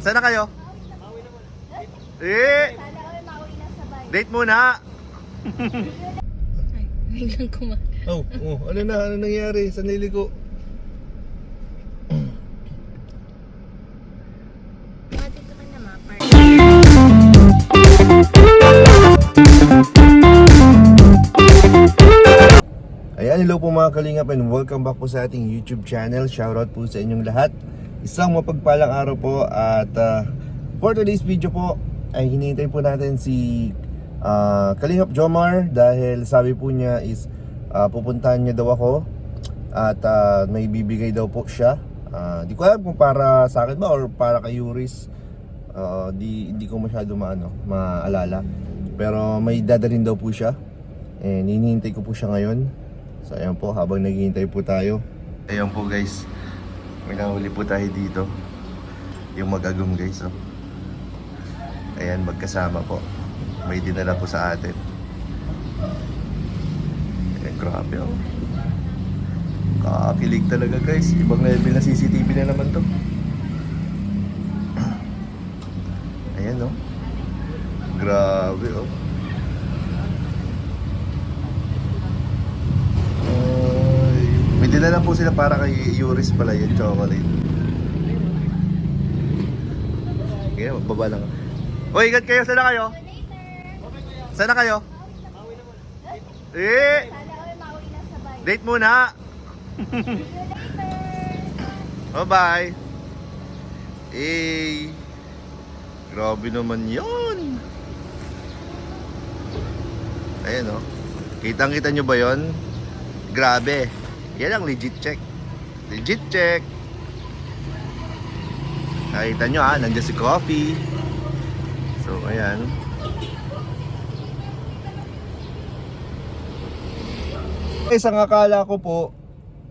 Saan na kayo? Eh, date muna. Ay, biglang kumain. Ano nangyari? Saan niligo? Mga dito ka na mapar. Ayan, hello po mga kalingap and welcome back po sa ating YouTube channel. Shoutout po sa inyong lahat. Isang mapagpalang araw po at for today's video po ay hinihintay po natin si Kalingap Jomar dahil sabi po niya is pupuntahan niya daw ako at may bibigay daw po siya. Di ko alam kung para sa akin ba or para kay Yuris. Di ko masyado maalala. Pero may dadalhin daw po siya and hinihintay ko po siya ngayon. So ayan po, habang naghihintay po tayo. Ayan po guys, may nahuli po tayo dito. Yung mag-agum guys, oh. Ayan, magkasama po. May dinala po sa atin. Ayan, grabe oh. Kakakilig talaga guys. Ibang level na CCTV na naman to. Ayan oh. Grabe oh. May dinala po sila para kay Yuris pala yung chocolate. Okay, magbaba lang. Uy, ingat kayo. Saan na kayo? Saan na kayo? Eh, date muna. Bye-bye. Eh, grabe naman yun. Ayan o. Kitang-kita nyo ba yun? Grabe. Yan ang legit check. Legit check. Nakita nyo nandiyan si Coffee. So, ayan. Isang akala ko po,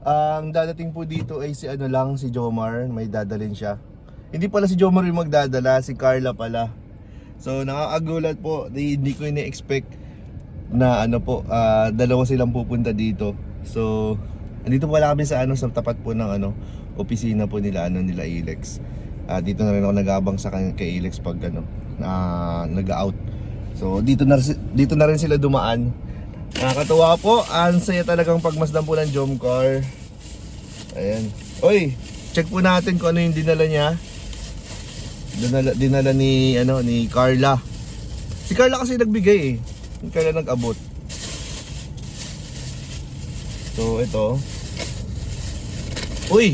ang dadating po dito ay si si Jomar. May dadalhin siya. Hindi pala si Jomar yung magdadala, si Carla pala. So, nakakagulat po. Hindi ko ini-expect na dalawa silang pupunta dito. So, andito pala kami sa sa tapat po ng opisina po nila nila Ilex. Dito na rin ako nag-aabang sa kay Ilex pag nag-out. So dito na rin sila dumaan. Nakakatuwa po. Ang saya talagang pagmasdan po ng Jomcar. Ayan. Oy, check po natin kung ano yung dinala niya. Dinala ni Carla. Si Carla kasi nagbigay eh. Si Carla nag-abot. So ito. Uy!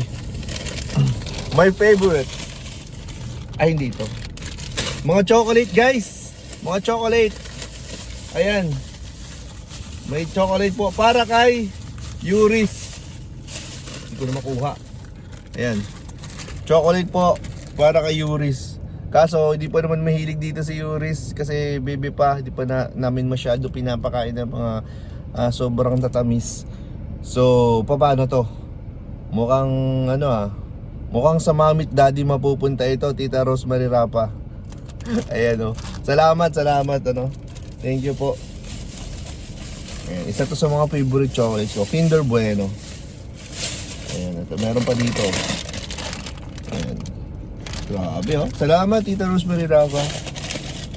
My favorite. Ay, hindi ito. Mga chocolate guys. Mga chocolate. Ayan. May chocolate po para kay Yuris. Hindi ko na makuha. Ayan. Chocolate po para kay Yuris. Kaso hindi pa naman mahilig dito si Yuris kasi baby pa. Hindi pa namin masyado pinapakain ng mga sobrang tatamis. So, paano to? Mukhang mukhang sa Mamit Daddy mapupunta ito, Tita Rosemary Rapa. Ayan Salamat Thank you po. Ayan, isa to sa mga favorite chocolates ko, Kinder Bueno. Ayan, ito meron pa dito. Ayan. Grabe Salamat Tita Rosemary Rapa.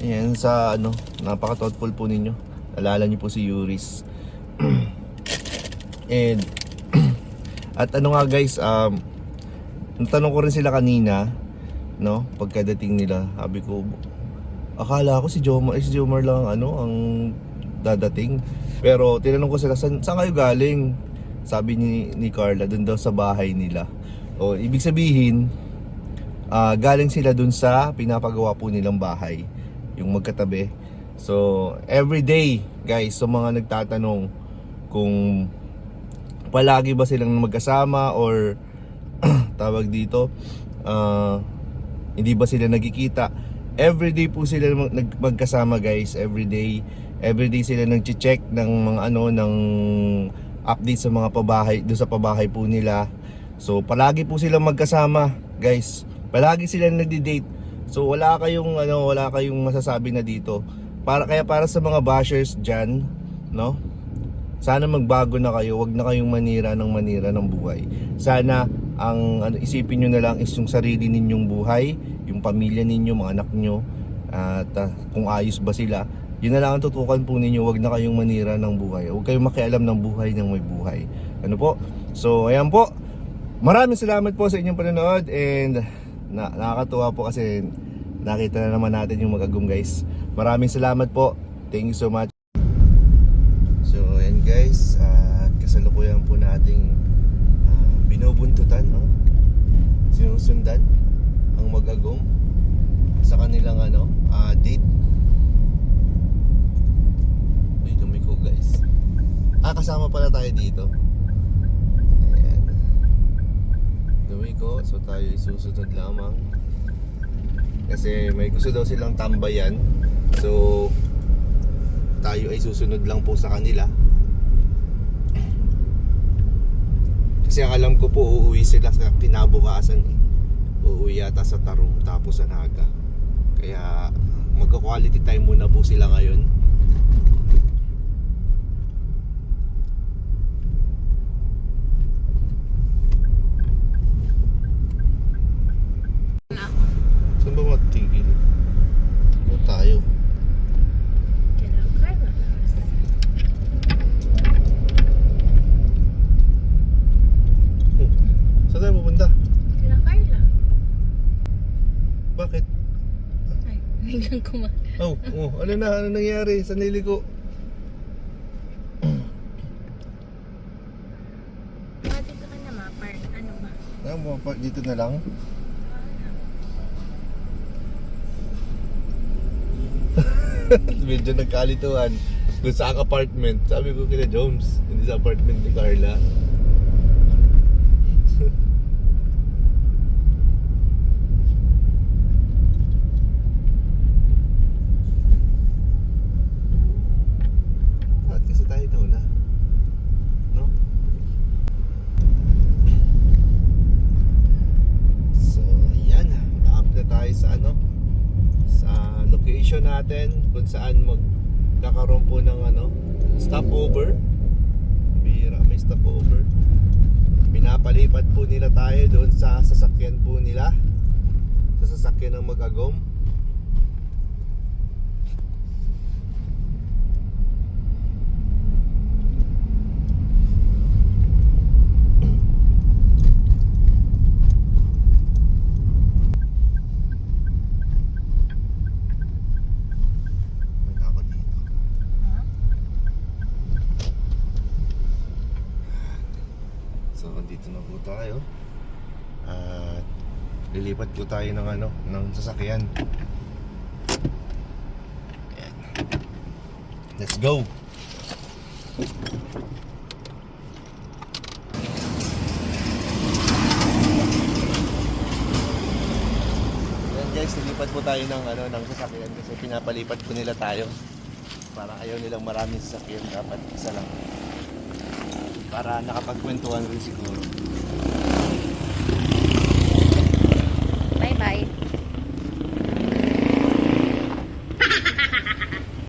Ayan sa napaka-thoughtful po ninyo. Alala niyo po si Yuris. And at nga guys, natanong ko rin sila kanina, pagkadating nila, sabi ko, akala ko si Jomar lang ang dadating. Pero tinanong ko sila, saan kayo galing? Sabi ni Carla, dun daw sa bahay nila. O ibig sabihin, galing sila dun sa pinapagawa po nilang bahay, yung magkatabi. So everyday guys, so mga nagtatanong kung palagi ba silang magkasama or tawag dito, hindi ba sila nagkikita. Everyday po sila magkasama guys. Everyday sila nagche-check ng mga ng update sa mga pabahay, doon sa pabahay po nila. So palagi po silang magkasama guys. Palagi silang nagdi-date. So wala kayong masasabi na dito. Kaya para sa mga bashers diyan, sana magbago na kayo, wag na kayong manira ng buhay. Sana ang isipin nyo na lang is yung sarili ninyong buhay, yung yung pamilya ninyo, mga anak nyo, at kung ayos ba sila. Yun na lang ang tutukan po ninyo. Huwag na kayong manira ng buhay. Huwag kayong makialam ng buhay ng may buhay. Ano po? So ayan po, maraming salamat po sa inyong panonood. And nakakatuwa po kasi nakita na naman natin yung Mag-Agum guys. Maraming salamat po. Thank you so much. So ayan guys, kasalukuyan po nating binubuntutan, sinusundan ang Mag-Agum sa kanilang date. May dumiko guys. Kasama pala tayo dito. Ayan. Dumiko, so tayo isusunod lamang. Kasi may gusto daw silang tambayan. So tayo ay susunod lang po sa kanila. Kasi ang alam ko po uuwi sila sa kinabukasan Uuwi yata sa Tarong tapos sa Naga. Kaya magka-quality time muna po sila ngayon. Saan ba matigil? Ano tayo? Kailan Carla? Saan tayo pupunta? Kailan Carla? Bakit? Ay, biglang Ano nangyari? Saan niliko? Dito ka na ma-park. Ano ba? Dito na lang? Medyo nagkalituhan kung saan apartment. Sabi ko kina Jones, hindi sa apartment ni Carla. Bakit kasi tayo nauna? No? So, ayan. Nakapit na tayo sa sa location natin kung saan magkakaroon po ng stopover. Bira, may stopover. Pinapalipat po nila tayo doon sa sasakyan po nila, sa sasakyan ng Mag-Agum. So dito na po tayo. At lilipat po tayo ng sasakyan. Ayan. Let's go. Ayan guys, lilipat po tayo ng sasakyan kasi pinapalipat po nila tayo. Para ayaw nilang maraming sasakyan, dapat isa lang. Para nakapagkwentuhan rin siguro.